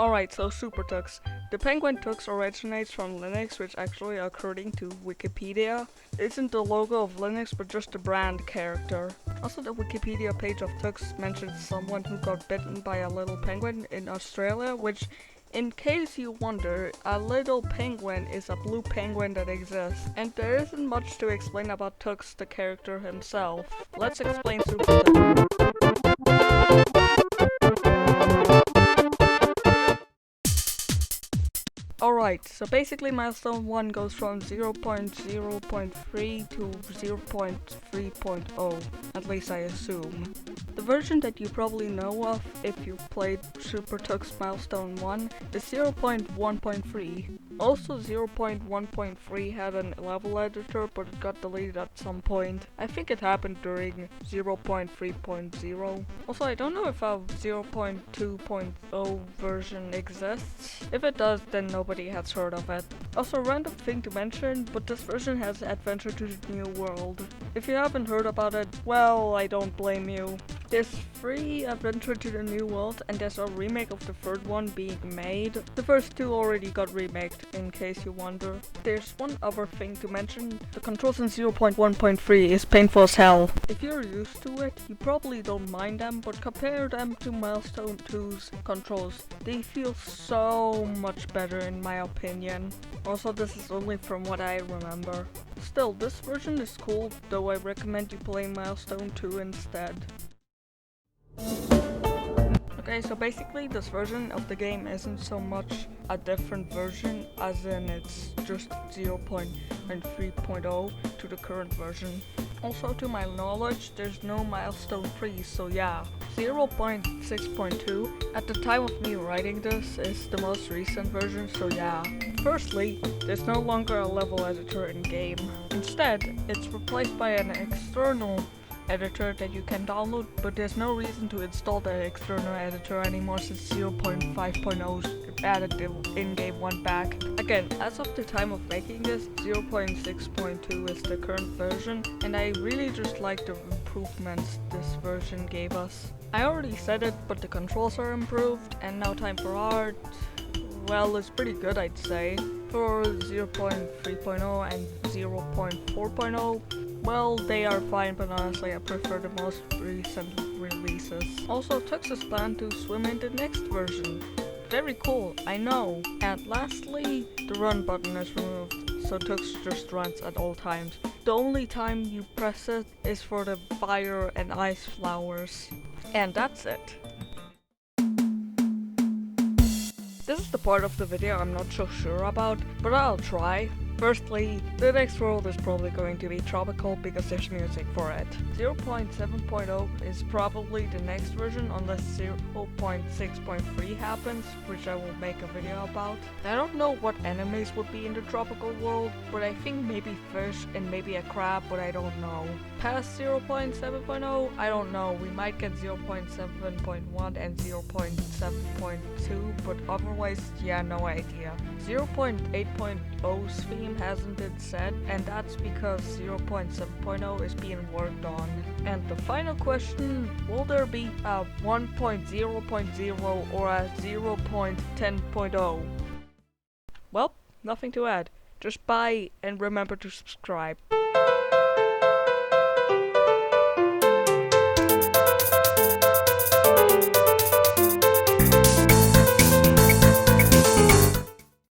Alright, so SuperTux. The penguin tux originates from Linux, which actually, according to Wikipedia, isn't the logo of Linux but just a brand character. Also, the Wikipedia page of Tux mentions someone who got bitten by a little penguin in Australia, which, in case you wonder, a little penguin is a blue penguin that exists. And there isn't much to explain about Tux, the character himself. Let's explain SuperTux. Alright, so basically Milestone 1 goes from 0.0.3 to 0.3.0, at least I assume. The version that you probably know of if you played SuperTux Milestone 1 is 0.1.3. Also 0.1.3 had a level editor, but it got deleted at some point. I think it happened during 0.3.0. Also, I don't know if a 0.2.0 version exists. If it does, then nobody has heard of it. Also, random thing to mention, but this version has Adventure to the New World. If you haven't heard about it, well, I don't blame you. There's free Adventure to the New World, and there's a remake of the third one being made. The first two already got remaked, in case you wonder. There's one other thing to mention. The controls in 0.1.3 is painful as hell. If you're used to it, you probably don't mind them, but compare them to Milestone 2's controls. They feel so much better in my opinion. Also, this is only from what I remember. Still, this version is cool, though I recommend you play Milestone 2 instead. Okay, so basically this version of the game isn't so much a different version as in it's just 0.3.0 to the current version. Also, to my knowledge, there's no Milestone 3, so yeah. 0.6.2 at the time of me writing this is the most recent version, so yeah. Firstly, there's no longer a level editor in game. Instead, it's replaced by an external editor that you can download, but there's no reason to install the external editor anymore since 0.5.0 added the in-game one back. Again, as of the time of making this, 0.6.2 is the current version, and I really just like the improvements this version gave us. I already said it, but the controls are improved, and now time for art, well, it's pretty good, I'd say. For 0.3.0 and 0.4.0, well, they are fine, but honestly I prefer the most recent releases. Also, Tux is planned to swim in the next version. Very cool, I know. And lastly, the run button is removed, so Tux just runs at all times. The only time you press it is for the fire and ice flowers. And that's it. This is the part of the video I'm not so sure about, but I'll try. Firstly, the next world is probably going to be tropical because there's music for it. 0.7.0 is probably the next version unless 0.6.3 happens, which I will make a video about. I don't know what enemies would be in the tropical world, but I think maybe fish and maybe a crab, but I don't know. Past 0.7.0, I don't know. We might get 0.7.1 and 0.7.2, but otherwise, yeah, no idea. 0.8.0's theme hasn't been set, and that's because 0.7.0 is being worked on. And the final question, will there be a 1.0.0 or a 0.10.0? Well, nothing to add. Just bye and remember to subscribe.